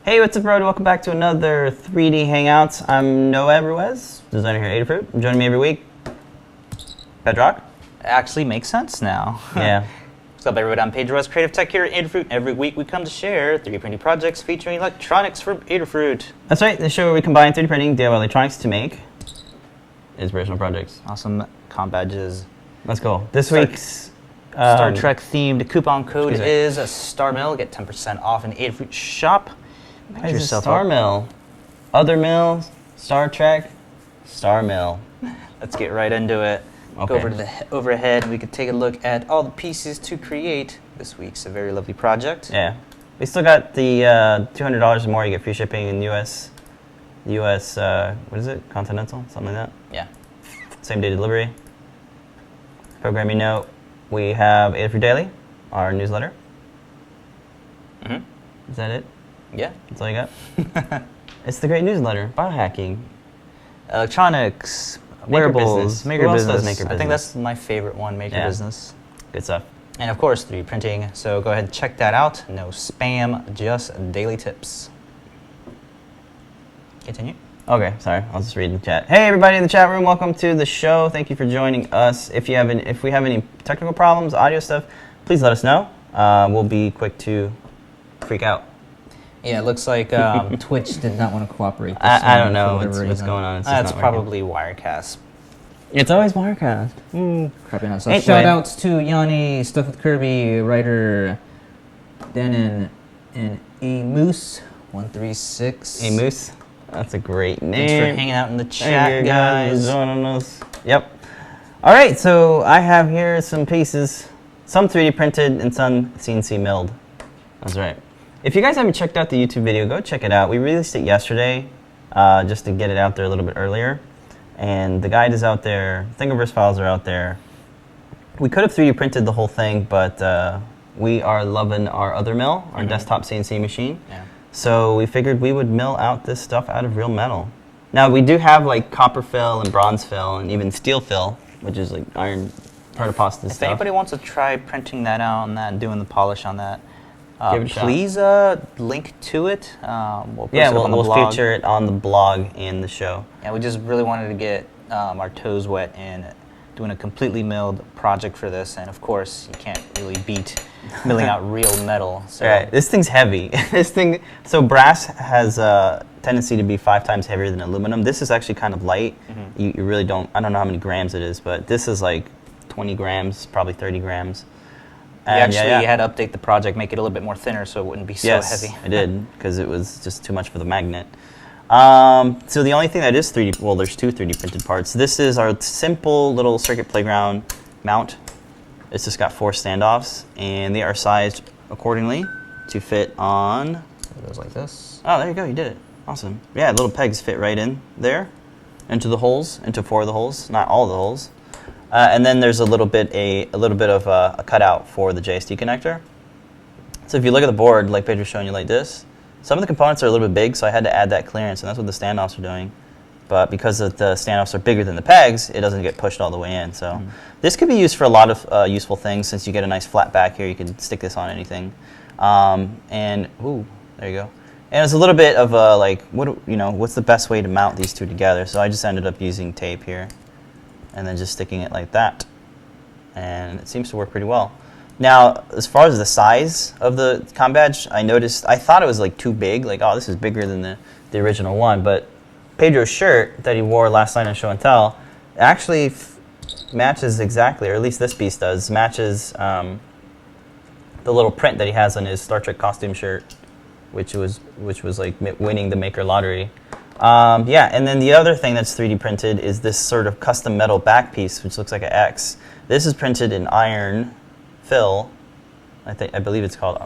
Hey, what's up, everybody? Welcome back to another 3D Hangouts. I'm Noe Ruiz, designer here at Adafruit. Joining me every week, Bedrock. It actually makes sense now. Yeah. What's up, everybody? I'm Pedro Ruiz, creative tech here at Adafruit. Every week we come to share 3D printing projects featuring electronics from Adafruit. That's right, the show where we combine 3D printing, DIY electronics to make inspirational projects. Awesome COMBadges. Let's go. This week's Star Trek themed coupon code is STARMILL. Get 10% off in the Adafruit shop. What is STARMILL? Othermill, Star Trek, STARMILL. Let's get right into it. Okay. Go over to the overhead and we can take a look at all the pieces to create this week's a very lovely project. Yeah. We still got the $200 or more. You get free shipping in US, what is it? Continental? Something like that? Yeah. Same day delivery. Programming note, we have Adafruit Daily, our newsletter. Mm-hmm. Is that it? Yeah. That's all you got? It's the great newsletter, biohacking. Electronics, Maker wearables, business. maker Who else business. does maker I think business? that's my favorite one, maker Yeah. business. Good stuff. And of course, 3D printing. So go ahead and check that out. No spam, just daily tips. Continue. Okay, sorry. I'll just read the chat. Hey, everybody in the chat room. Welcome to the show. Thank you for joining us. If we have any technical problems, audio stuff, please let us know. We'll be quick to freak out. Yeah, it looks like Twitch did not want to cooperate. I don't know what's going on. It's just that's not working. probably Wirecast. It's always Wirecast. Crapping out. So Anyway. shout outs to Yanni, Stuff with Kirby, writer Denon, and A Moose 136. Hey, Moose. That's a great name. Thanks for hanging out in the chat, Thank you guys. for joining us. Yep. All right, so I have here some pieces, some 3D printed and some CNC milled. That's right. If you guys haven't checked out the YouTube video, go check it out. We released it yesterday, just to get it out there a little bit earlier. And the guide is out there. Thingiverse files are out there. We could have 3D printed the whole thing, but we are loving our Othermill, our desktop CNC machine. Yeah. So we figured we would mill out this stuff out of real metal. Now we do have like copper fill and bronze fill and even steel fill, which is like iron protoposta If stuff. anybody wants to try printing that out and that and doing the polish on that, Give it a shot. please link to it. We'll post Yeah, it on the we'll blog. feature it on the blog and the show. Yeah, we just really wanted to get our toes wet in doing a completely milled project for this, and of course, you can't really beat milling out real metal. So Right, this thing's heavy. So brass has a tendency to be 5 times heavier than aluminum. This is actually kind of light. You really don't, I don't know how many grams it is, but this is like 20 grams, probably 30 grams. you And actually had to update the project, make it a little bit more thinner so it wouldn't be so heavy. I did, because it was just too much for the magnet. So the only thing that is 3D, well, there's 2 3D printed parts. This is our simple little circuit playground mount. It's just got 4 standoffs, and they are sized accordingly to fit on. It goes like this. Oh, there you go, you did it. Awesome. Yeah, little pegs fit right in there, into the holes, into 4 of the holes, not all the holes. And then there's a little bit of a cutout for the JST connector. So if you look at the board, like Pedro's showing you like this, some of the components are a little bit big, so I had to add that clearance, and that's what the standoffs are doing. But because the standoffs are bigger than the pegs, it doesn't get pushed all the way in. So this could be used for a lot of useful things. Since you get a nice flat back here, you can stick this on anything. And ooh, there you go. And it's a little bit of a like, what's the best way to mount these 2 together? So I just ended up using tape here, and then just sticking it like that, and it seems to work pretty well. Now, as far as the size of the Combadge, I thought it was like too big, like, oh, this is bigger than the original one, but Pedro's shirt that he wore last night on Show and Tell actually matches exactly, or at least this piece does, matches the little print that he has on his Star Trek costume shirt, which was like winning the Maker Lottery. Yeah, and then the other thing that's 3D printed is this sort of custom metal back piece, which looks like an X. This is printed in iron fill. I believe it's called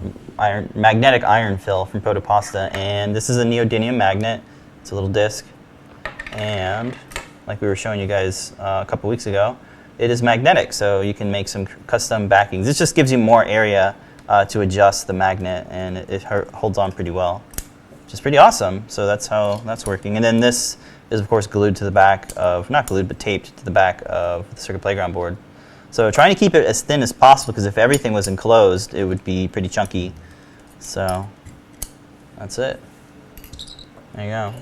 magnetic iron fill from Protopasta, and this is a neodymium magnet. It's a little disc, and like we were showing you guys a couple weeks ago, it is magnetic, so you can make some custom backings. This just gives you more area to adjust the magnet, and it holds on pretty well, which is pretty awesome. So that's how that's working. And then this is, of course, glued to the back of, not glued, but taped to the back of the Circuit Playground board. So trying to keep it as thin as possible, because if everything was enclosed, it would be pretty chunky. So that's it. There you go.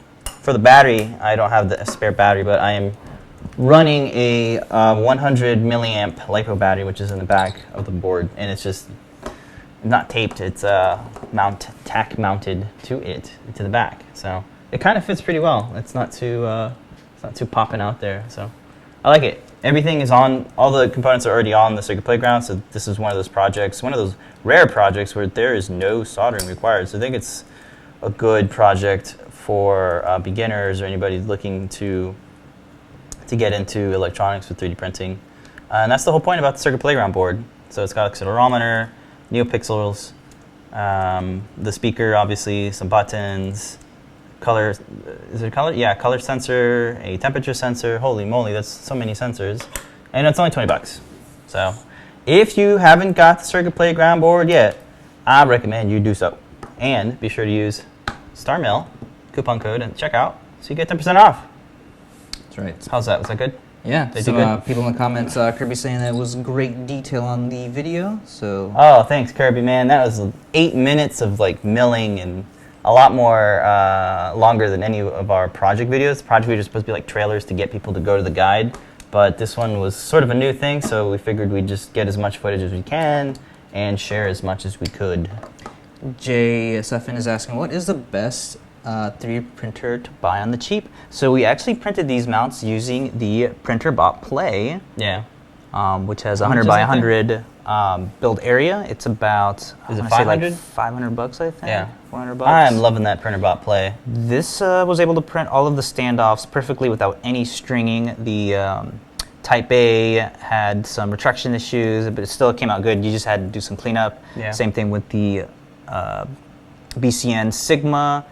For the battery, I don't have the spare battery, but I am running a 100 milliamp LiPo battery, which is in the back of the board, and it's just not taped. It's tack mounted to the back, so it kind of fits pretty well. It's not too popping out there, so I like it. Everything is on. All the components are already on the Circuit Playground, so this is one of those projects, one of those rare projects where there is no soldering required. So I think it's a good project for beginners or anybody looking to get into electronics with 3D printing. And that's the whole point about the Circuit Playground board. So it's got accelerometer, NeoPixels, the speaker, obviously, some buttons, color, is it color? Yeah, color sensor, a temperature sensor. Holy moly, that's so many sensors. And it's only $20. So if you haven't got the Circuit Playground board yet, I recommend you do so. And be sure to use STARMILL coupon code at checkout so you get 10% off. That's right. How's that? Was that good? Yeah, They so did good? people in the comments, Kirby saying that it was great detail on the video, so... Oh, thanks, Kirby, man. That was 8 minutes of like milling and a lot more longer than any of our project videos. Project videos are supposed to be like trailers to get people to go to the guide, but this one was sort of a new thing, so we figured we'd just get as much footage as we can and share as much as we could. JSFN is asking, what is the best 3D printer to buy on the cheap? So we actually printed these mounts using the printer bot Play, Yeah. which has How 100 much by is it there? 100 build area. It's about Is it I wanna say $500? like $500, I think. Yeah. $400. I'm loving that printer bot Play. This was able to print all of the standoffs perfectly without any stringing. The Type A had some retraction issues, but it still came out good. You just had to do some cleanup. Yeah. Same thing with the BCN Sigma.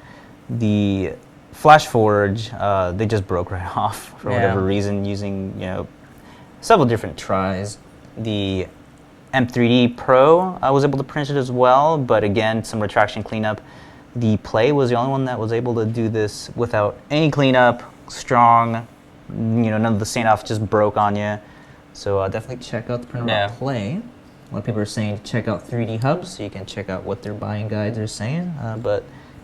The Flash Forge, they just broke right off for whatever reason, using several different tries. The M3D Pro was able to print it as well, but again, some retraction cleanup. The Play was the only one that was able to do this without any cleanup, strong, none of the standoff just broke on you. So definitely check out the printer Yeah. bot Play. A lot of people are saying check out 3D Hubs, so you can check out what their buying guides are saying. but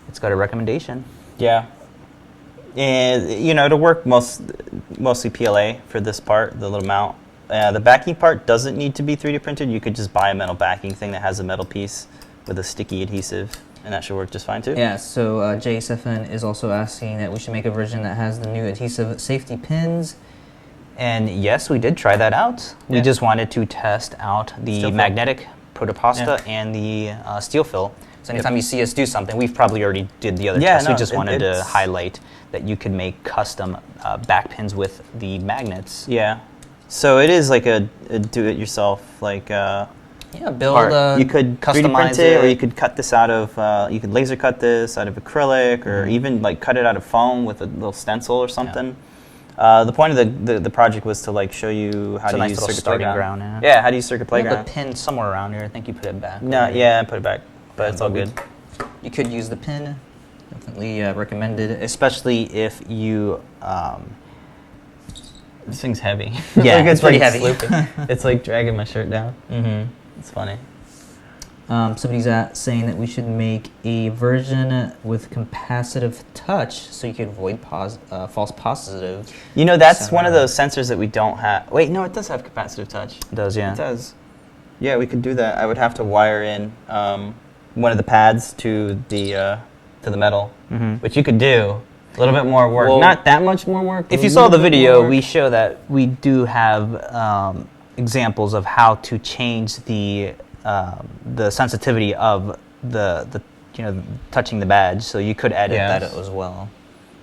it's got a recommendation. Yeah. And, it'll work mostly PLA for this part, the little mount. The backing part doesn't need to be 3D printed. You could just buy a metal backing thing that has a metal piece with a sticky adhesive, and that should work just fine too. Yeah, so JSFN is also asking that we should make a version that has the new adhesive safety pins. And yes, we did try that out. We Yeah. just wanted to test out the Steel fill. magnetic protopasta Yeah. and the steel fill. So anytime you see us do something, we've probably already did the other Yeah, test. We no, just wanted to it's- highlight that you could make custom back pins with the magnets. Yeah. So it is like a do-it-yourself Yeah, build part. You could 3D customize print it, or it. you could cut this out of. You could laser cut this out of acrylic, or even like cut it out of foam with a little stencil or something. The point of the project was to show you how It's a to nice use little Circuit starting Playground. ground. Yeah, how to use Circuit We have Playground. the pin somewhere around here. I think you put it back. No, yeah, I put it back, but it's all but we- good. You could use the pin. Definitely recommended. Especially if you. This thing's heavy. Yeah, Like, it's pretty heavy. slooping. It's like dragging my shirt down. Mm-hmm. It's funny. Somebody's saying that we should make a version with capacitive touch so you can avoid false positive. That's one of Somehow. those sensors that we don't have. Wait, no, it does have capacitive touch. It does, yeah. It does. Yeah, we could do that. I would have to wire in one of the pads to the metal, which you could do. A little bit more work. Well, Not that much more work. but If a you saw little the bit more video, work. we show that we do have examples of how to change the sensitivity of the touching the badge. So you could edit Yes. that as well.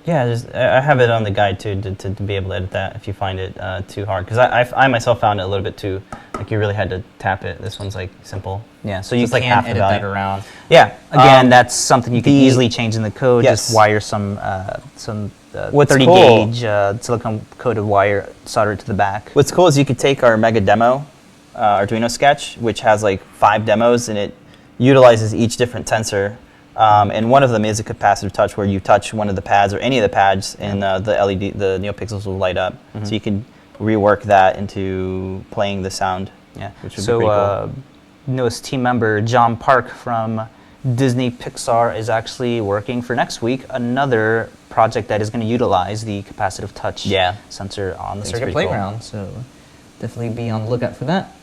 Yeah, I have it on the guide too to be able to edit that if you find it too hard. Because I myself found it a little bit too, you really had to tap it. This one's simple. Yeah, so you it's like can half the edit value. that around. Yeah. Again, that's something you can the- easily change in the code. Yes. Just wire some What's 30 cool- gauge silicone coated wire, solder it to the back. What's cool is you could take our mega demo Arduino sketch, which has 5 demos, and it utilizes each different tensor. And one of them is a capacitive touch, where you touch one of the pads or any of the pads, and the LED, the NeoPixels will light up. So you can rework that into playing the sound. Yeah. Which would be So pretty cool. newest team member John Park from Disney Pixar is actually working for next week another project that is going to utilize the capacitive touch sensor on the It's Circuit pretty Playground. cool. So definitely be on the lookout for that.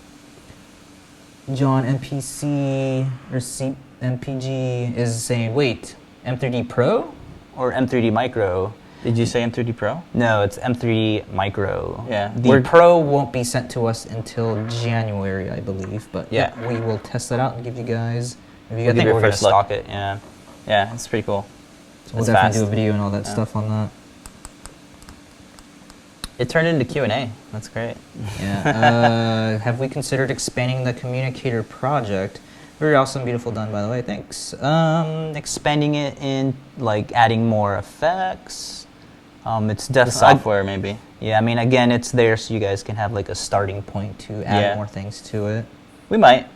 John MPC or CMPG is saying, wait, M3D Pro? Or M3D Micro. Did you say M3D Pro? No, it's M3D Micro. Yeah. The Pro won't be sent to us until January, I believe. But Yeah. we will test that out and give you guys. I think we're going to stock it. Yeah. Yeah, it's pretty cool. So we'll It's definitely fast. do a video and all that stuff on that. It turned into Q&A. That's great. Yeah. Have we considered expanding the communicator project? Very awesome, beautiful done, by the way. Thanks. Expanding it in, like, adding more effects. It's The definitely software, maybe. Yeah, I mean, again, it's there so you guys can have like a starting point to add More things to it. We might.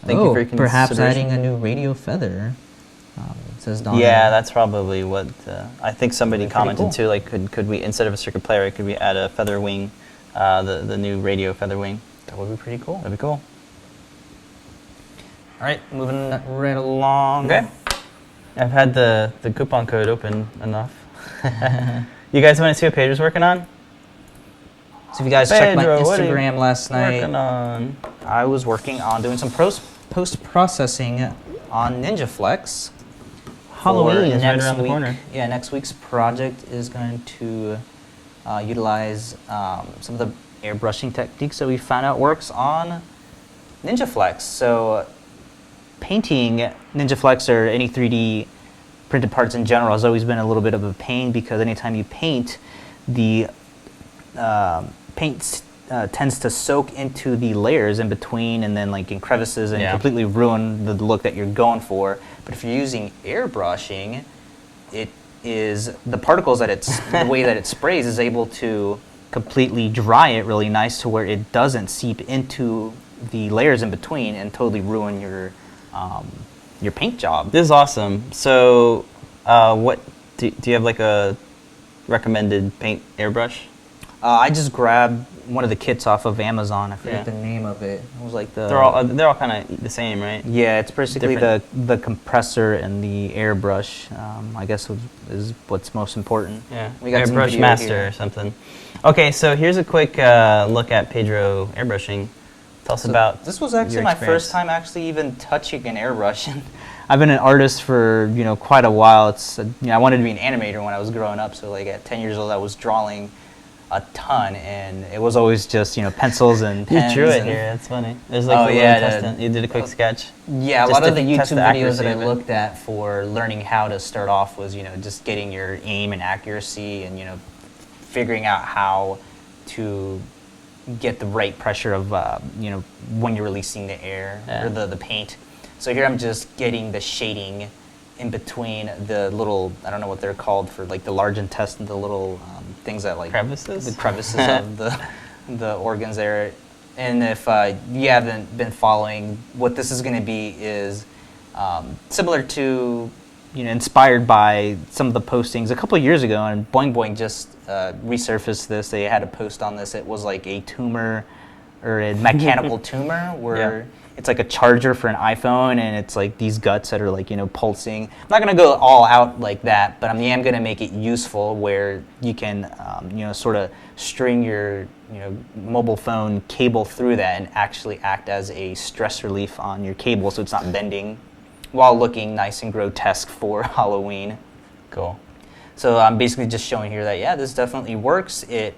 Thank you for your perhaps consideration. adding a new radio feather. Says Don. Yeah, that's probably what I think somebody That'd be pretty commented cool. too. Like, could we, instead of a circuit player, could we add a feather wing, the new radio feather wing? That would be pretty cool. That'd be cool. All right, moving right along. Okay. I've had the coupon code open enough. You guys want to see what Pedro's working on? So if you guys checked my Pedro, what are you Instagram last Working night, on. I was working on doing some post-processing on NinjaFlex. Halloween for is right next around the week. corner. Yeah, next week's project is going to utilize some of the airbrushing techniques that we found out works on NinjaFlex. So painting NinjaFlex or any 3D printed parts in general has always been a little bit of a pain because anytime you paint, the paint tends to soak into the layers in between and then like in crevices and completely ruin the look that you're going for. But if you're using airbrushing, it is the particles that it's the way that it sprays is able to completely dry it really nice to where it doesn't seep into the layers in between and totally ruin your paint job. This is awesome. So, what do you have like a recommended paint airbrush? I just grabbed one of the kits off of Amazon. I forget the name of it. It was like the. They're all kind of the same, right? Yeah, it's basically Different. the compressor and the airbrush. I guess is what's most important. Yeah, We got some airbrush video master here. or something. Okay, so here's a quick look at Pedro airbrushing. Tell us about. This was actually your my experience. first time actually even touching an airbrush. I've been an artist for quite a while. It's I wanted to be an animator when I was growing up. So like at 10 years old, I was drawing a ton, and it was always just pencils and pens. You drew it and- here. That's funny. There's like Oh, a little yeah, test. You did a quick sketch. Yeah, a Just lot of to the test YouTube the videos accuracy that I of it. looked at for learning how to start off was, just getting your aim and accuracy and, figuring out how to get the right pressure of, when you're releasing the air or the paint. So here I'm just getting the shading in between the little, I don't know what they're called for, like the large intestine, the little things that like Crevices? the crevices of the organs there. And if you haven't been following, what this is going to be is similar to, inspired by some of the postings a couple of years ago, and Boing Boing just resurfaced this. They had a post on this. It was like a tumor or a mechanical tumor where it's like a charger for an iPhone, and it's like these guts that are like, pulsing. I'm not going to go all out like that, but I am going to make it useful where you can, sort of string your, mobile phone cable through that and actually act as a stress relief on your cable so it's not bending while looking nice and grotesque for Halloween. Cool. So I'm basically just showing here that, this definitely works. It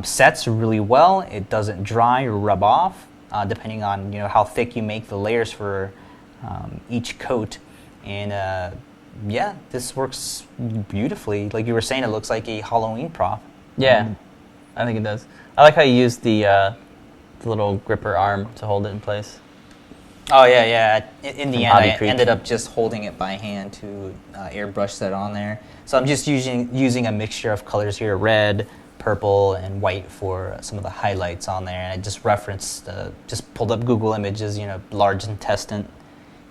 sets really well. It doesn't dry or rub off. Depending on how thick you make the layers for each coat, and this works beautifully. Like you were saying, it looks like a Halloween prop. Yeah, I think it does. I like how you use the little gripper arm to hold it in place. Oh yeah. In the From end, I Adafruit. ended up just holding it by hand to airbrush that on there. So I'm just using a mixture of colors here: red, purple, and white for some of the highlights on there. And I just referenced, just pulled up Google Images, large intestine.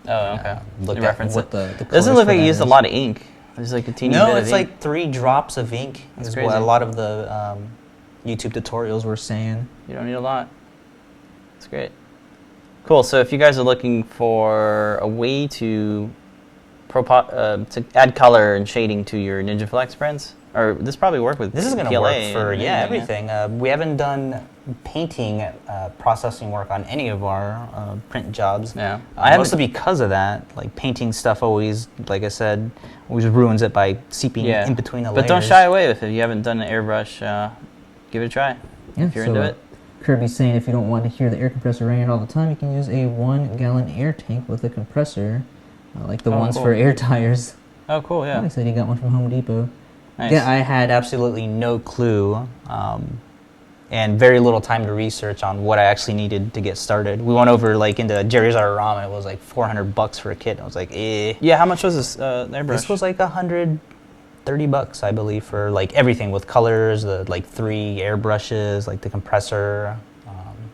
Oh, okay. Looked You at reference what it. the Doesn't colors look for like you that used a is. lot of ink. There's like a teeny bit No, of it's ink. like 3 drops of ink. That's Is crazy. what a lot of the YouTube tutorials were saying. You don't need a lot. It's great. Cool. So if you guys are looking for a way to add color and shading to your NinjaFlex prints, or this probably work with This is going to PLA work for and everything. We haven't done painting processing work on any of our print jobs. Yeah. Mostly because of that. Like painting stuff always, like I said, always ruins it by seeping in between the layers. But don't shy away if you haven't done an airbrush. Give it a try if you're into it. Kirby's saying if you don't want to hear the air compressor running all the time, you can use a 1-gallon air tank with a compressor, like the ones for air tires. Oh, cool, yeah. He said he got one from Home Depot. Nice. Yeah, I had absolutely no clue and very little time to research on what I actually needed to get started. We went over like into Jerry's Arorama. It was like $400 for a kit. I was like, eh. Yeah, how much was this airbrush? This was like $130, I believe, for like everything with colors, the like 3 airbrushes, like the compressor.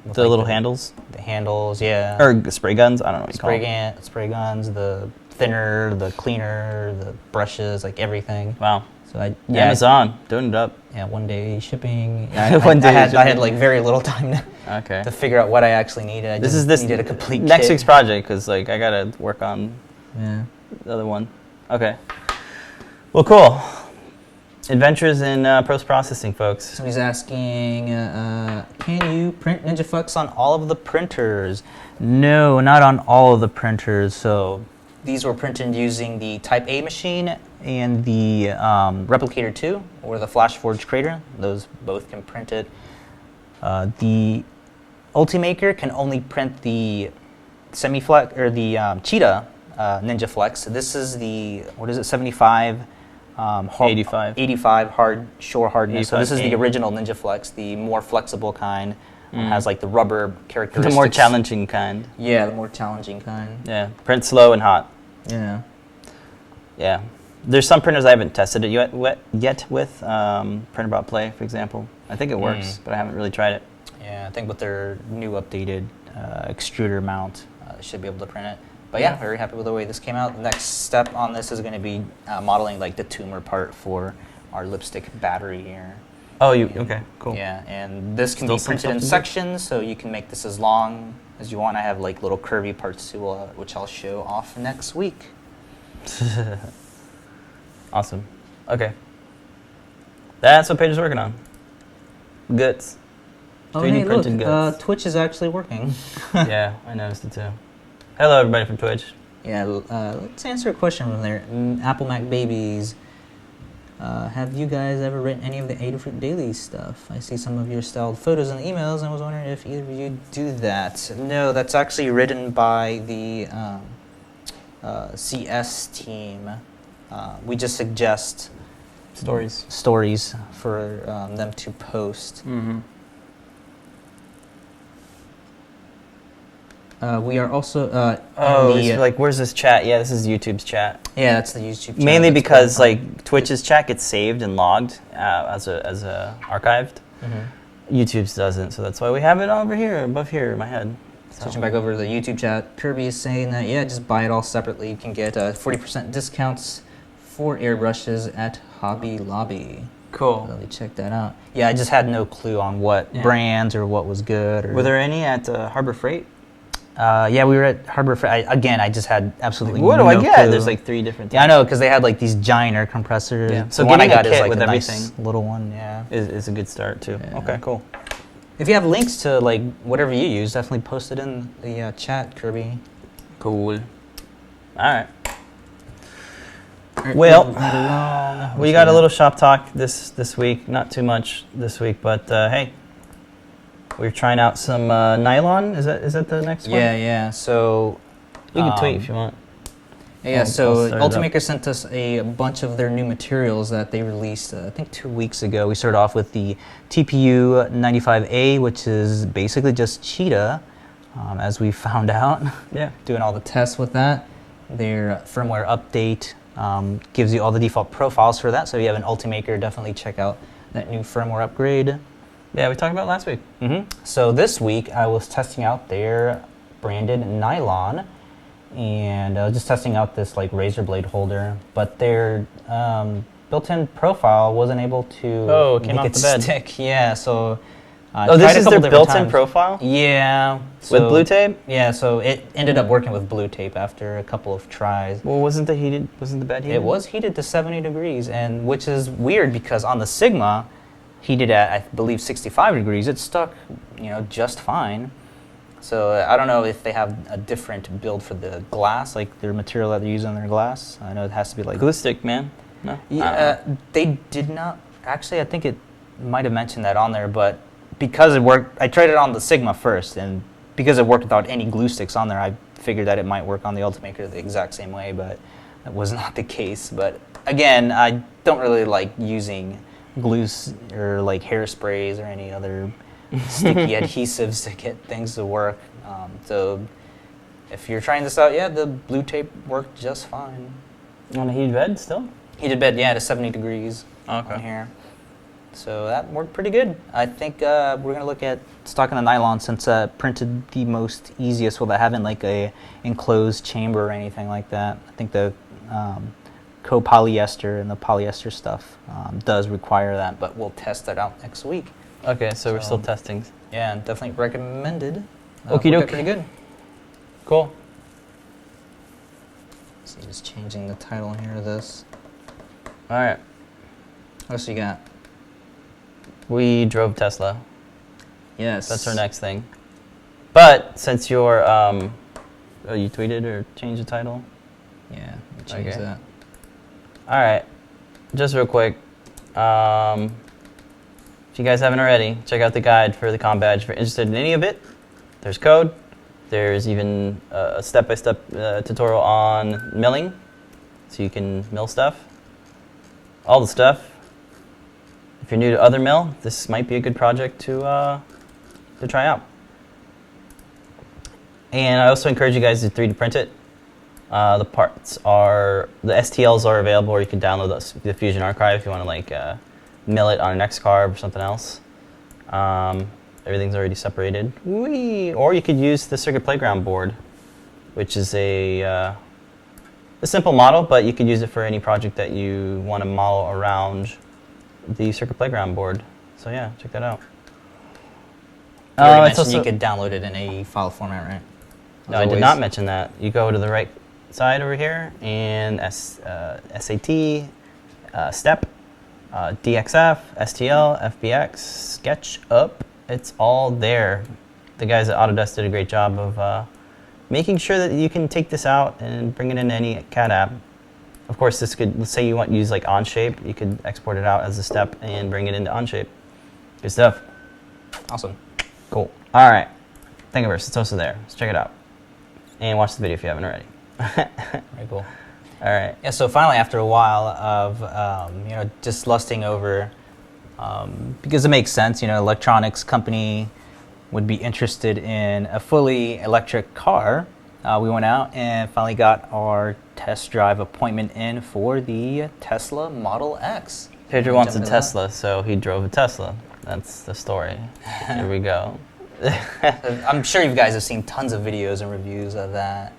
With, the like, little handles? The handles, yeah. Or spray guns? I don't know what you call them. Spray guns, the thinner, the cleaner, the brushes, like everything. Wow. So Amazon, doing it up. Yeah, 1 day shipping. I had like very little time to figure out what I actually needed. I needed a complete next kit. week's project, because like I gotta work on Yeah. the other one. Okay. Well, cool. Adventures in post-processing, folks. Somebody's asking, can you print NinjaFlex on all of the printers? No, not on all of the printers. So these were printed using the Type A machine and the Replicator 2 or the FlashForge Crater. Those both can print it. The Ultimaker can only print the Semiflex or the Cheetah NinjaFlex. This is the 75. 85 hard shore hardness. So this is the original NinjaFlex, the more flexible kind. Has like the rubber characteristics. The more challenging kind. Yeah, the more challenging kind. Yeah, print slow and hot. Yeah. Yeah. There's some printers I haven't tested it yet with. Printer Play, for example. I think it works, but I haven't really tried it. Yeah, I think with their new updated extruder mount, they should be able to print it. But yeah, very happy with the way this came out. The next step on this is going to be modeling like the tumor part for our lipstick battery here. Oh, okay, cool. Yeah, and this can Still be printed in sections, so you can make this as long as you want. I have like little curvy parts too, which I'll show off next week. Awesome. Okay. That's what Paige is working on. Guts. Oh, 3D hey, printed look, guts. Twitch is actually working. Yeah, I noticed it too. Hello, everybody from Twitch. Yeah, let's answer a question from there. Apple Mac Babies. Have you guys ever written any of the Adafruit Daily stuff? I see some of your styled photos and emails, and I was wondering if either of you do that. No, that's actually written by the CS team. We just suggest stories for them to post. Mm-hmm. We are also where's this chat? Yeah, this is YouTube's chat. Yeah, that's the YouTube chat. Mainly because like Twitch's chat gets saved and logged as a archived. Mm-hmm. YouTube's doesn't, so that's why we have it over here, above here in my head. So. Switching back over to the YouTube chat, Kirby is saying that just buy it all separately. You can get 40% discounts for airbrushes at Hobby Lobby. Cool. So check that out. Yeah, I just had no clue on what brands or what was good. Were there any at Harbor Freight? Yeah, we were at Harbor Freight. I just had absolutely what no do I get? clue. There's like 3 different things. Yeah, I know, because they had like these giant air compressors. Yeah. So the one I getting got a is kit like with a everything nice little one. Yeah, is a good start too. Yeah. Okay, cool. If you have links to like whatever you use, definitely post it in the chat, Kirby. Cool. All right. Well, we got a little shop talk this week. Not too much this week, but hey, we're trying out some nylon. Is that the next one? Yeah. So you can tweet if you want. Yeah, I'll so start it Ultimaker sent us a bunch of their new materials that they released, I think 2 weeks ago. We started off with the TPU 95A, which is basically just Cheetah, as we found out. Yeah. Doing all the tests with that. Their firmware update gives you all the default profiles for that. So if you have an Ultimaker, definitely check out that new firmware upgrade. Yeah, we talked about it last week. Mm-hmm. So this week, I was testing out their branded nylon. And just testing out this like razor blade holder, but their built-in profile wasn't able to came make off it the bed. stick. Yeah, so Oh, this is their built-in profile? Yeah. With blue tape? Yeah, so it ended up working with blue tape after a couple of tries. Well, wasn't the bed heated? It was heated to 70 degrees, and which is weird because on the Sigma, heated at, I believe, 65 degrees, it stuck, just fine. So I don't know if they have a different build for the glass, like their material that they use on their glass. I know it has to be like... Glue stick, man. No? Yeah, they did not... Actually, I think it might have mentioned that on there, but because it worked... I tried it on the Sigma first, and because it worked without any glue sticks on there, I figured that it might work on the Ultimaker the exact same way, but that was not the case. But again, I don't really like using glue or like hairsprays or any other sticky adhesives to get things to work. So if you're trying this out, yeah, the blue tape worked just fine. On a heated bed still? Heated bed, yeah, to 70 degrees on here. So that worked pretty good. I think we're going to look at stocking the nylon since printed the most easiest without having like a enclosed chamber or anything like that. I think the co-polyester and the polyester stuff does require that, but we'll test that out next week. Okay, so we're still testing. Yeah, definitely recommended. Okie doke. Pretty good. Cool. So just changing the title here to this. All right. What else you got? We drove Tesla. Yes. That's our next thing. But since you're, you tweeted or changed the title? Yeah, change that. All right. Just real quick. If you guys haven't already, check out the guide for the Combadge. If you're interested in any of it, there's code. There's even a step-by-step tutorial on milling, so you can mill stuff. All the stuff. If you're new to Othermill, this might be a good project to try out. And I also encourage you guys to 3D print it. The STLs are available, or you can download the Fusion Archive if you want to like mill it on an X-Carb or something else. Everything's already separated. Whee! Or you could use the Circuit Playground board, which is a simple model, but you could use it for any project that you want to model around the Circuit Playground board. So yeah, check that out. You already mentioned you could download it in a file format, right? No, I did not mention that. You go to the right side over here, and SAT, STEP, DXF, STL, FBX, SketchUp, it's all there. The guys at Autodesk did a great job of making sure that you can take this out and bring it into any CAD app. Of course, this could, let's say you want to use like Onshape, you could export it out as a step and bring it into Onshape. Good stuff. Awesome. Cool. All right. Thingiverse, it's also there. Let's check it out. And watch the video if you haven't already. Very cool. All right. Yeah, so finally, after a while of just lusting over, because it makes sense, electronics company would be interested in a fully electric car. We went out and finally got our test drive appointment in for the Tesla Model X. Pedro wants a Tesla, so he drove a Tesla. That's the story. Here we go. I'm sure you guys have seen tons of videos and reviews of that.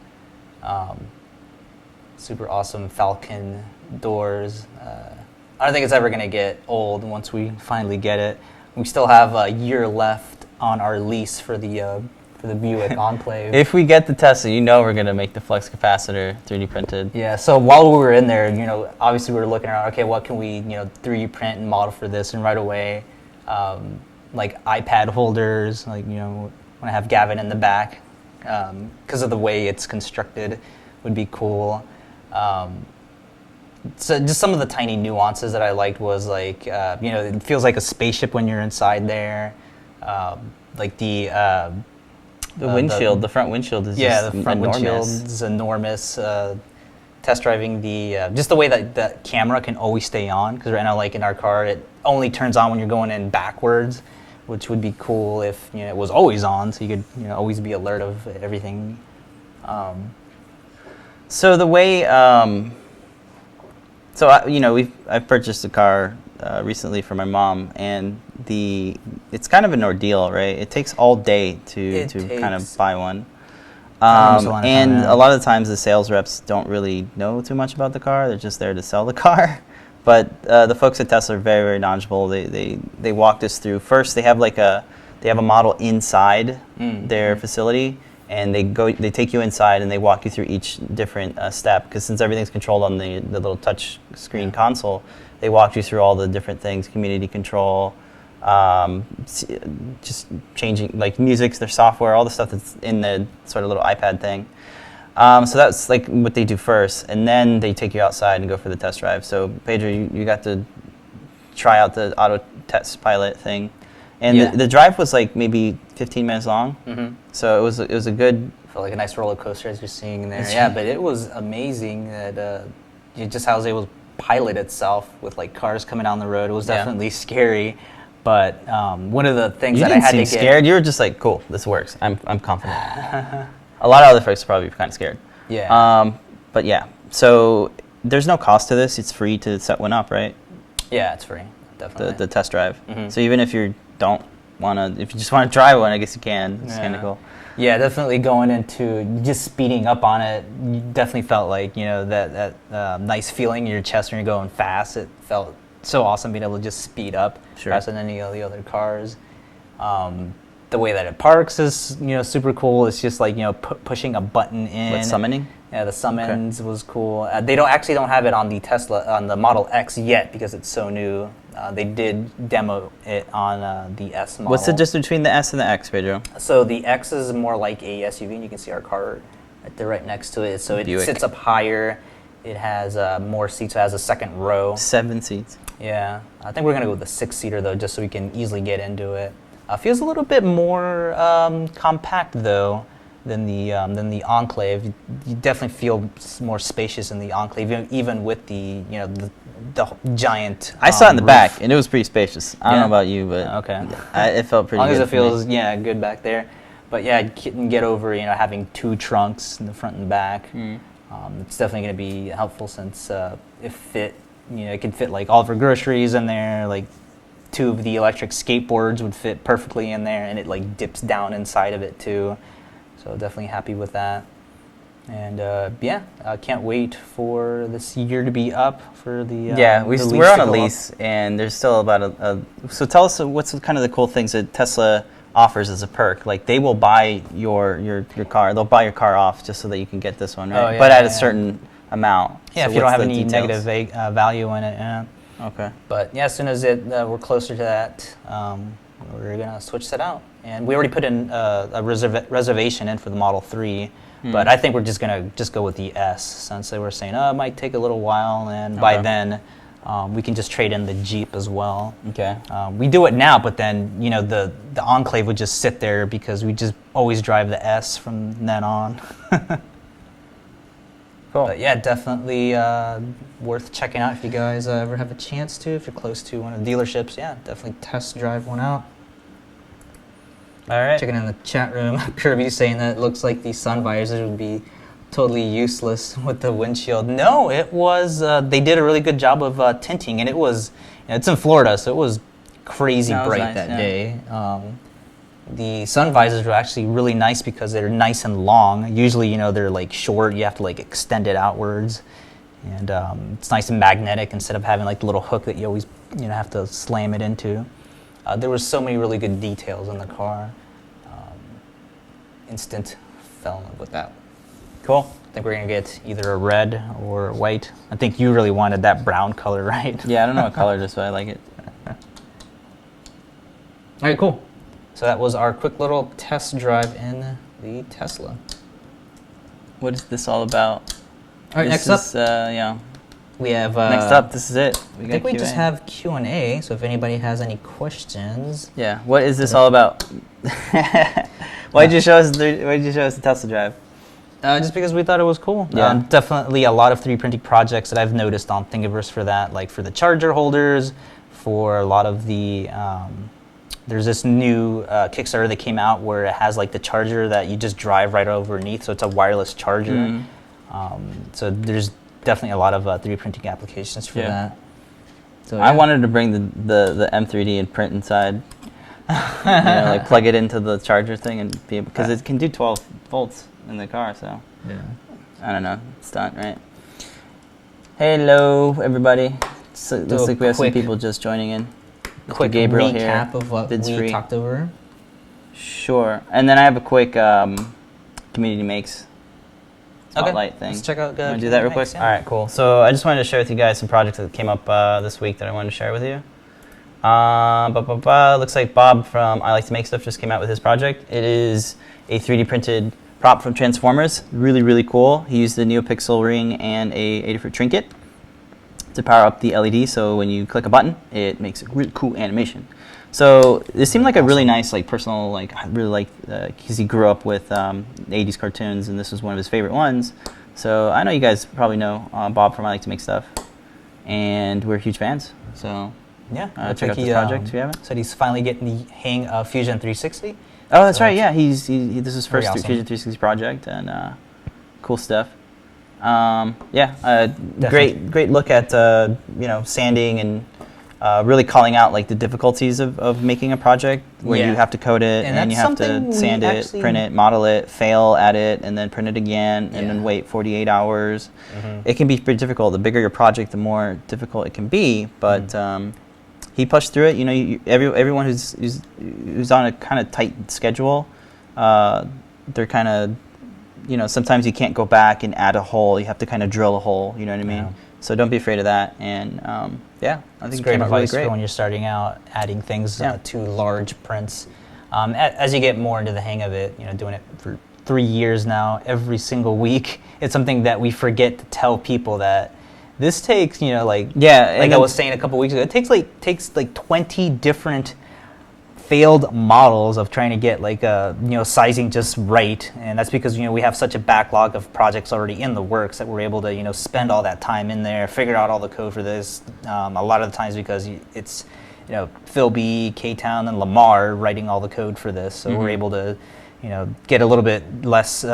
Super awesome Falcon doors. I don't think it's ever going to get old once we finally get it. We still have a year left on our lease for the Buick Enclave. If we get the Tesla, we're going to make the flux capacitor 3D printed. Yeah, so while we were in there, obviously we were looking around, okay, what can we, 3D print and model for this? And right away, like iPad holders, like, want to have Gavin in the back because of the way it's constructed would be cool. So just some of the tiny nuances that I liked was like, it feels like a spaceship when you're inside there. Like the windshield, the front windshield is just the front enormous. windshield is enormous. Test driving just the way that the camera can always stay on, because right now, like in our car, it only turns on when you're going in backwards, which would be cool if it was always on, so you could always be alert of everything. So the way, I've purchased a car recently for my mom, and it's kind of an ordeal, right? It takes all day to kind of buy one. And a lot of the times the sales reps don't really know too much about the car. They're just there to sell the car. But the folks at Tesla are very, very knowledgeable. They walked us through. First, they have like they have a model inside their facility, and they take you inside and they walk you through each different step, because since everything's controlled on the little touch screen console, they walk you through all the different things, community control, just changing like music, their software, all the stuff that's in the sort of little iPad thing. So that's like what they do first, and then they take you outside and go for the test drive. So Pedro, you got to try out the auto test pilot thing, and the drive was like maybe 15 minutes long. So it was a good. Felt like a nice roller coaster as you're seeing there. Yeah, but it was amazing that just how it was able to pilot itself with like cars coming down the road. It was definitely scary, but one of the things You that I didn't had seem to get scared. You were just like, cool, this works. I'm confident. A lot of other folks are probably kind of scared. Yeah. But yeah, so there's no cost to this. It's free to set one up, right? Yeah, it's free. Definitely. The test drive. So even if you don't want to, if you just want to try one, I guess you can. It's kind of cool. Yeah, definitely going into just speeding up on it, you definitely felt like, that nice feeling in your chest when you're going fast. It felt so awesome being able to just speed up faster than any of the other cars. The way that it parks is, super cool. It's just like, pushing a button in. What, summoning? Yeah, the summons was cool. They don't have it on the on the Model X yet because it's so new. They did demo it on the S model. What's the difference between the S and the X, Pedro? So the X is more like a SUV, and you can see our car right there, right next to it. So it Buick. sits up higher. It has more seats. It has a second row. 7 seats. Yeah, I think we're gonna go with the 6-seater though, just so we can easily get into it. Feels a little bit more compact though than the Enclave. You definitely feel more spacious in the Enclave, even with the the giant. I saw it in the roof. back, and it was pretty spacious. I don't know about you, but Okay. it felt pretty As long good. as it for me. feels good back there. But yeah, you can get over having 2 trunks in the front and back. It's definitely going to be helpful since it can fit like all of our groceries in there. Like 2 of the electric skateboards would fit perfectly in there, and it like dips down inside of it too. So definitely happy with that. And I can't wait for this year to be up for the we're on a lease, and there's still about so tell us what's kind of the cool things that Tesla offers as a perk. Like they will buy your car, they'll buy your car off just so that you can get this one, right? But at a certain amount. Yeah, so if you don't have what's the any details? negative value in it. Yeah. Okay. But yeah, as soon as we're closer to that, we're gonna switch that out. And we already put in a reservation in for the Model 3. But I think we're just gonna go with the S, since they were saying, it might take a little while, and by then we can just trade in the Jeep as well. Okay. We do it now, but then the Enclave would just sit there because we just always drive the S from then on. Cool. But yeah, definitely worth checking out if you guys ever have a chance to. If you're close to one of the dealerships, yeah, definitely test drive one out. All right. Checking in the chat room, Kirby's saying that it looks like the sun visors would be totally useless with the windshield. No, it was. They did a really good job of tinting, and it was. It's in Florida, so it was crazy That was bright nice, that yeah. day. The sun visors were actually really nice because they're nice and long. Usually, they're like short. You have to like extend it outwards, and it's nice and magnetic instead of having like the little hook that you always have to slam it into. There was so many really good details in the car. Instant fell in love with that. Cool. I think we're gonna get either a red or white. I think you really wanted that brown color, right? Yeah, I don't know what color it is, but I like it. All right, cool. So that was our quick little test drive in the Tesla. What is this all about? All right, This next up, yeah. we have. Next up, this is it. I think we just have Q&A. So if anybody has any questions, Yeah. What is this all about? Why'd you show us the Tesla drive? just because we thought it was cool. Yeah. Definitely a lot of 3D printing projects that I've noticed on Thingiverse for that, like for the charger holders, for a lot of the. There's this new Kickstarter that came out where it has like the charger that you just drive right underneath, so it's a wireless charger. So there's definitely a lot of 3D printing applications for that. So I wanted to bring the M3D and print inside. Like plug it into the charger thing and be able, because it can do 12 volts in the car. So I don't know, stunt, right? Hello, everybody. So looks like we have some people just joining in. Quick Gabriel recap here. of what Bids we free. talked over. Sure. And then I have a quick community makes spotlight thing. Let's check out. Want to do that real quick? Yeah. All right, cool. So I just wanted to share with you guys some projects that came up this week that I wanted to share with you. Looks like Bob from I Like to Make Stuff just came out with his project. It is a 3D printed prop from Transformers. Really, really cool. He used the NeoPixel ring and a Adafruit trinket to power up the LED. So when you click a button, it makes a really cool animation. So this seemed like a really nice, like personal, like I really like because he grew up with 80s cartoons, and this was one of his favorite ones. So I know you guys probably know Bob from I Like to Make Stuff, and we're huge fans. So Yeah. check out this project if you haven't. Said he's finally getting the hang of Fusion 360. Oh, that's right. Yeah, this is his Very first awesome. Fusion 360 project, and cool stuff. Great look at sanding and really calling out like the difficulties of making a project where Yeah. you have to code it And and you that's have to something we sand it, actually- print it, model it, fail at it, and then print it again, and Yeah. then wait 48 hours. Mhm. It can be pretty difficult. The bigger your project, the more difficult it can be. But he pushed through it. You know, everyone who's on a kind of tight schedule, they're kind of, sometimes you can't go back and add a hole. You have to kind of drill a hole. You know what I mean? Yeah. So don't be afraid of that. And I think It's it great came out really advice great. for when you're starting out, adding things Yeah. to large prints. As you get more into the hang of it, doing it for 3 years now, every single week, it's something that we forget to tell people that this takes, Yeah, like and I was saying a couple weeks ago, it takes like 20 different failed models of trying to get sizing just right, and that's because we have such a backlog of projects already in the works that we're able to spend all that time in there, figure out all the code for this. A lot of the times because it's Phil B, K-Town, and Lamar writing all the code for this, so we're able to get a little bit less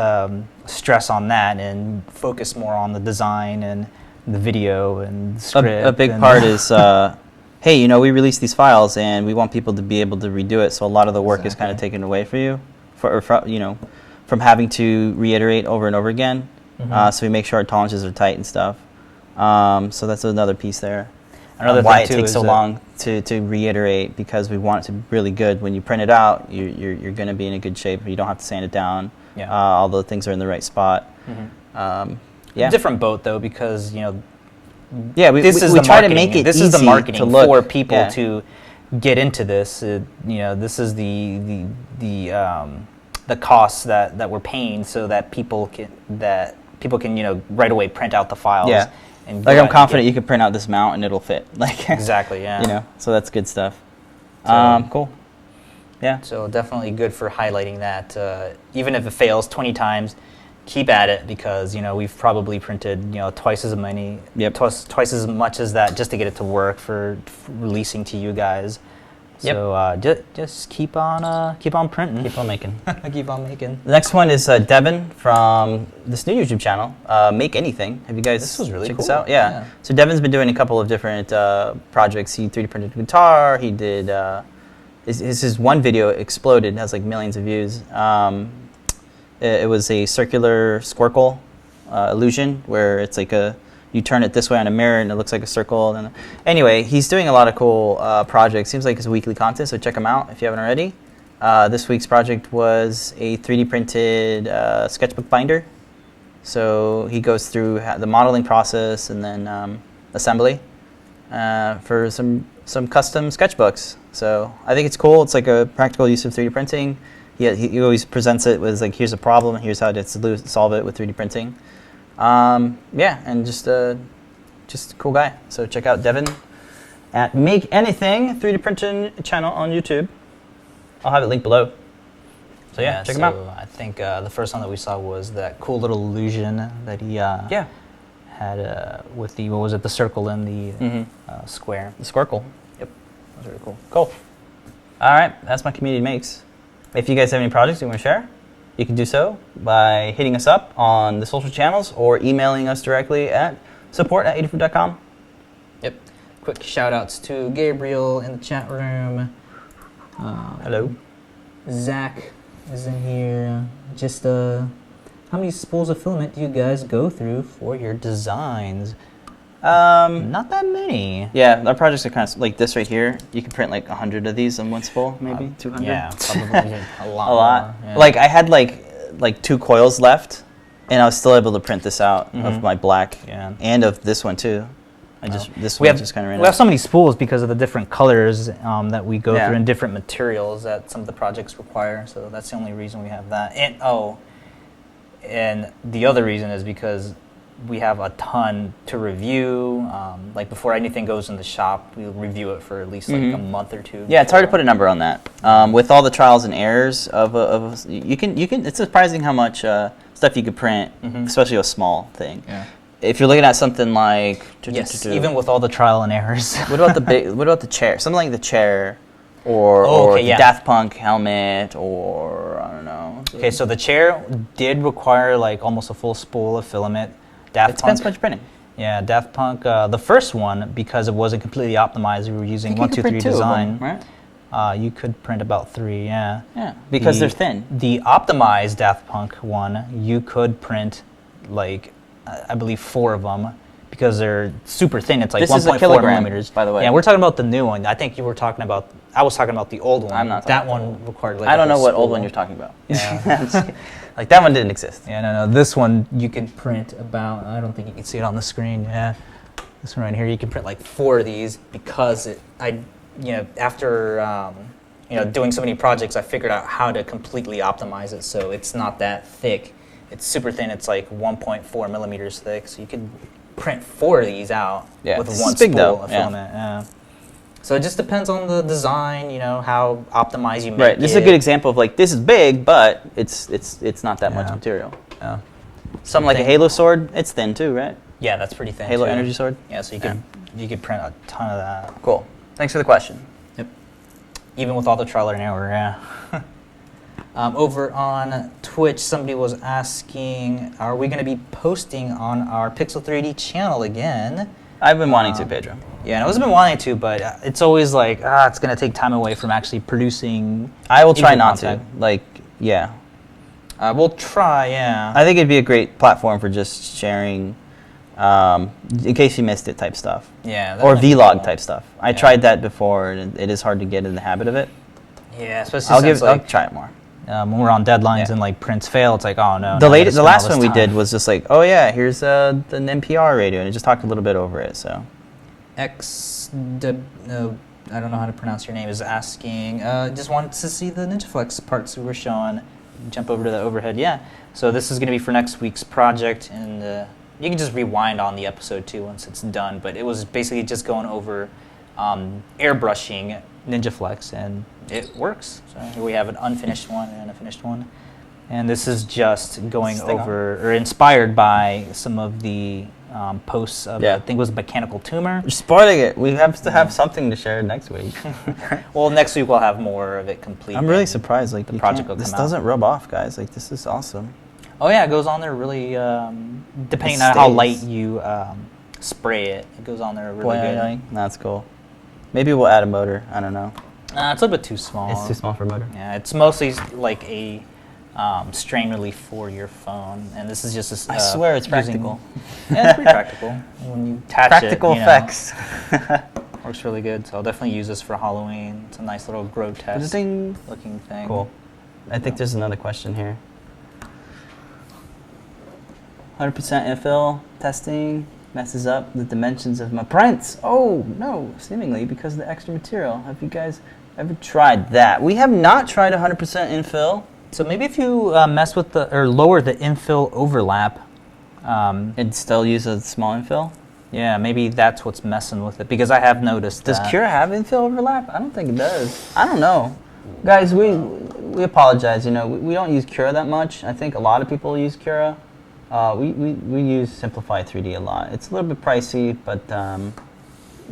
stress on that and focus more on the design and the video and script. A big and part is, hey, we release these files and we want people to be able to redo it. So a lot of the work is kind of Exactly. taken away from you, from having to reiterate over and over again. So we make sure our tolerances are tight and stuff. So that's another piece there. Another why thing, it too, takes is so that- long to reiterate, because we want it to be really good. When you print it out, you're going to be in a good shape. You don't have to sand it down. Yeah. All the things are in the right spot. Yeah. Different boat though, because Yeah, this is we the try to marketing. make it This is the easy marketing to look. for people Yeah. to get into this. This is the costs that we're paying so that people can right away print out the files. Yeah. And Like go I'm out confident and you can print out this mount and it'll fit. Like get, exactly. Yeah. so that's good stuff. So- Cool. Yeah. So definitely good for highlighting that. Even if it fails 20 times, keep at it, because we've probably printed twice as many, Yep. twice as much as that just to get it to work for releasing to you guys. Yep. So just keep on printing, Keep on making. keep on making. The next one is Devin from this new YouTube channel, Make Anything. Have you guys This was really checked this cool. out? Yeah. Yeah. So Devin's been doing a couple of different projects. He 3D printed a guitar. He did his one video exploded. It has like millions of views. It was a circular squircle illusion where it's like you turn it this way on a mirror and it looks like a circle. And anyway, he's doing a lot of cool projects. Seems like it's weekly content, so check him out if you haven't already. This week's project was a 3D printed sketchbook binder. So he goes through the modeling process and then assembly for some custom sketchbooks. So I think it's cool. It's like a practical use of 3D printing. He always presents it with like, here's a problem, and here's how to solve it with 3D printing. And just a cool guy. So check out Devin at Make Anything 3D printing channel on YouTube. I'll have it linked below. So yeah, check him out. I think the first one that we saw was that cool little illusion that he had with the, what was it, the circle and the square. The Squircle. Yep. That was really cool. Cool. All right, that's my community makes. If you guys have any projects you want to share, you can do so by hitting us up on the social channels or emailing us directly at support@adafruit.com. Yep. Quick shout outs to Gabriel in the chat room. Hello. Zach is in here. Just how many spools of filament do you guys go through for your designs? Not that many. Yeah, our projects are kind of like this right here. You can print like 100 of these in one spool, maybe 200. Yeah, probably a lot. A lot. More, yeah. Like I had like 2 coils left, and I was still able to print this out of my black and of this one too. This one just kind of ran we have out. so many spools because of the different colors that we go Yeah. through and different materials that some of the projects require. So that's the only reason we have that. And the other reason is because we have a ton to review. Like before anything goes in the shop, we'll review it for at least like a month or two. Yeah, it's hard to put a number on that. With all the trials and errors of you can. It's surprising how much stuff you could print, especially a small thing. Yeah. If you're looking at something like Yes, even with all the trial and errors. what about the big? What about the chair? Something like the chair, or okay, the yeah. Daft Punk helmet, or I don't know. Okay, so the chair did require like almost a full spool of filament. Daft It depends Punk. how much printing. Yeah, Daft Punk. The first one, because it wasn't completely optimized, we were using 1, 2, 3 design. Right? You could print about 3. Yeah. Yeah, because they're thin. The optimized Daft Punk one, you could print like I believe 4 of them because they're super thin. It's like This is a 1.4 kilogram, millimeters. by the way. Yeah, we're talking about the new one. I think you were talking about. I was talking about the old one. I'm not That talking about one required like. I a don't know whole what old spool. one you're talking about. Yeah. Like that one didn't exist. Yeah, no. This one you can print about. I don't think you can see it on the screen. Yeah, this one right here you can print like 4 of these because after doing so many projects, I figured out how to completely optimize it so it's not that thick. It's super thin. It's like 1.4 millimeters thick, so you could print 4 of these out with this one is big spool though. of Yeah. filament. Yeah. So it just depends on the design, how optimized you make Right. This is a good example of like this is big, but it's not that much Yeah. material. Yeah. Something like a Halo sword, it's thin too, right? Yeah, that's pretty thin. Halo too. energy sword. Yeah, so you could print a ton of that. Cool. Thanks for the question. Even with all the trial and error, yeah. Over on Twitch, somebody was asking, are we going to be posting on our Pixel 3D channel again? I've been wanting to, Pedro. Yeah, and I was been wanting to, but it's always like, it's going to take time away from actually producing. I will try video not content. to. Like, yeah. We'll try, yeah. I think it'd be a great platform for just sharing, in case you missed it type stuff. Yeah. that Or might be vlog cool. type stuff. I Yeah. tried that before, and it is hard to get in the habit of it. Yeah, especially I'll try it more. when we're on deadlines Yeah. and like prints fail, it's like, oh no. The now I gotta spend all last this one we time. did was just like, oh yeah, here's an NPR radio, and it just talked a little bit over it. So no, I don't know how to pronounce your name, is asking, just wanted to see the NinjaFlex parts we were showing. Jump over to the overhead. Yeah. So this is going to be for next week's project, and you can just rewind on the episode too once it's done. But it was basically just going over airbrushing NinjaFlex, and it works. So here we have an unfinished one and a finished one. And this is just going over, or inspired by some of the posts of, I think it was Mechanical Tumor. you're spoiling it. We have to have something to share next week. Well, next week we'll have more of it complete. I'm really and surprised. Like the project will this come out. doesn't rub off, guys. Like this is awesome. Oh yeah, it goes on there really, depending It on how stays. light you spray it, it goes on there really good. That's cool. Maybe we'll add a motor. I don't know. It's a little bit too small. It's too small for a motor. Yeah, it's mostly like a strain relief for your phone, and this is just a, I swear it's using- practical. Yeah, it's pretty practical. When you attach Practical it, you know, effects. works really good. So I'll definitely use this for Halloween. It's a nice little grotesque Ding. looking thing. Cool. I think there's another question here. 100% infill testing messes up the dimensions of my prints. Oh no, seemingly because of the extra material. Have you guys ever tried that? We have not tried 100% infill. So maybe if you mess with or lower the infill overlap, And still use a small infill. yeah, maybe that's what's messing with it, because I have noticed Does that. Cura have infill overlap? I don't think it does. I don't know. Guys, we apologize. We don't use Cura that much. I think a lot of people use Cura. We use Simplify 3D a lot. It's a little bit pricey, but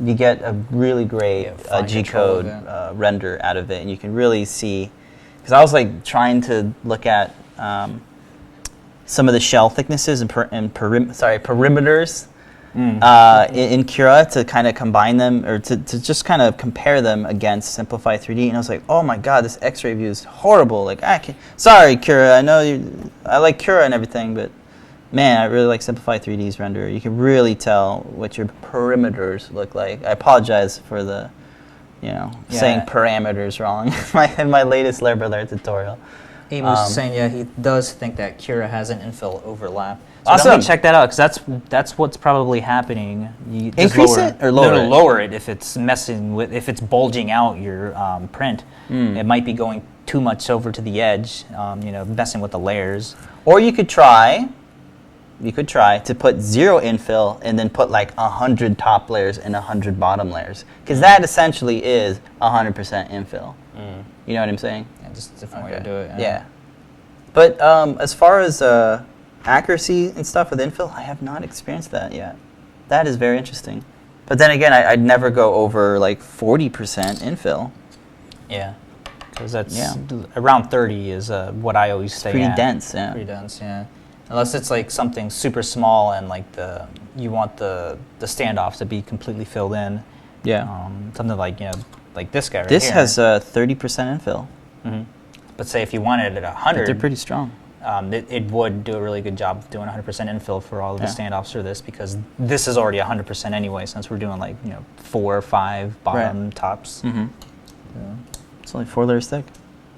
you get a really great fine control G-code of it. render out of it, and you can really see. Because I was like trying to look at some of the shell thicknesses and perimeters in Cura to kind of combine them, or to just kind of compare them against Simplify 3D, and I was like, oh my god, this X-ray view is horrible. Like, sorry Cura, I know I like Cura and everything, but Man, I really like Simplify 3D's renderer. You can really tell what your perimeters look like. I apologize for the, saying parameters wrong in my latest Layer tutorial. Amy was saying, yeah, he does think that Cura has an infill overlap. So Awesome. definitely check that out, because that's what's probably happening. You just Increase it or lower it? Lower it if it's if it's bulging out your print. It might be going too much over to the edge, messing with the layers. Or you could try to put 0 infill and then put like 100 top layers and 100 bottom layers. Because that essentially is 100% infill. You know what I'm saying? Yeah, just a different way to do it. Yeah. But as far as accuracy and stuff with infill, I have not experienced that yet. That is very interesting. But then again, I'd never go over like 40% infill. Yeah. Because that's around 30 is what I always say. Pretty dense, yeah. Pretty dense, yeah. Unless it's like something super small and like you want the standoffs to be completely filled in. Yeah. Something like like this guy right this here. This has 30% infill. But say if you wanted it at 100, they're pretty strong. It would do a really good job of doing 100% infill for all of the standoffs for this, because this is already 100% anyway, since we're doing like 4 or 5 bottom tops. It's only 4 layers thick.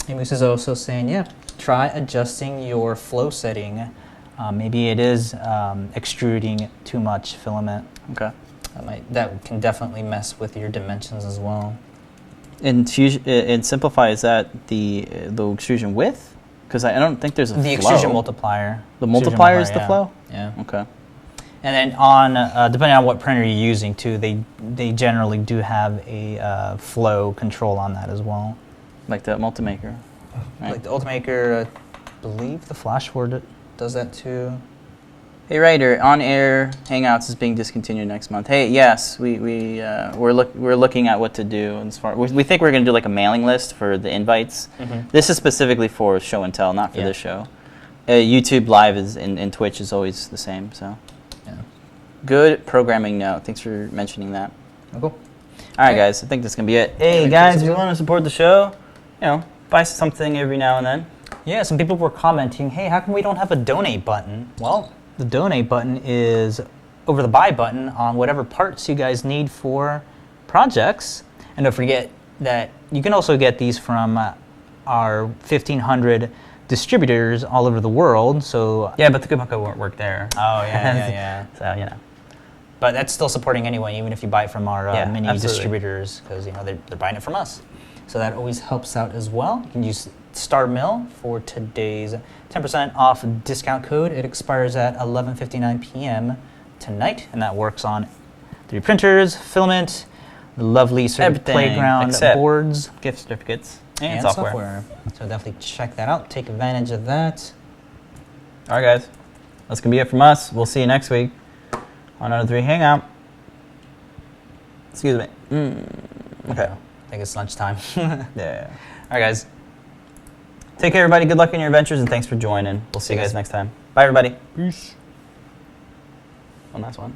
Amos is also saying, try adjusting your flow setting. Maybe it is extruding too much filament. Okay. That can definitely mess with your dimensions as well. In Simplify, is that the extrusion width? Because I don't think there's a flow. The extrusion multiplier. The multiplier is the flow? Yeah. Okay. And then on depending on what printer you're using too, they generally do have a flow control on that as well. Like the Multimaker. Right? Like the Ultimaker, I believe the Flash Forward does that too. Hey Ryder, On Air Hangouts is being discontinued next month. Hey, yes, we're looking at what to do as far. We think we're going to do like a mailing list for the invites. This is specifically for show and tell, not for this show. YouTube Live is and Twitch is always the same. So, good programming note. Thanks for mentioning that. Oh, cool. All right, guys. I think that's gonna be it. Hey guys, if you want to support the show, buy something every now and then. Yeah, some people were commenting, hey, how come we don't have a donate button? Well, the donate button is over the buy button on whatever parts you guys need for projects. And don't forget that you can also get these from our 1,500 distributors all over the world. So yeah, but the coupon code won't work there. Oh, yeah. So, But that's still supporting anyway, even if you buy it from our mini absolutely. distributors, because they're buying it from us. So that always helps out as well. You can use STARMILL for today's 10% off discount code. It expires at 11:59 p.m. tonight, and that works on 3D printers, filament, the lovely Circuit Playground boards, gift certificates, and software. So definitely check that out. Take advantage of that. All right, guys. That's going to be it from us. We'll see you next week on another 3 Hangout. Excuse me. Okay. I think it's lunchtime. Yeah. All right, guys. Take care, everybody. Good luck in your adventures, and thanks for joining. We'll see you guys next time. Bye, everybody. Peace. One last one.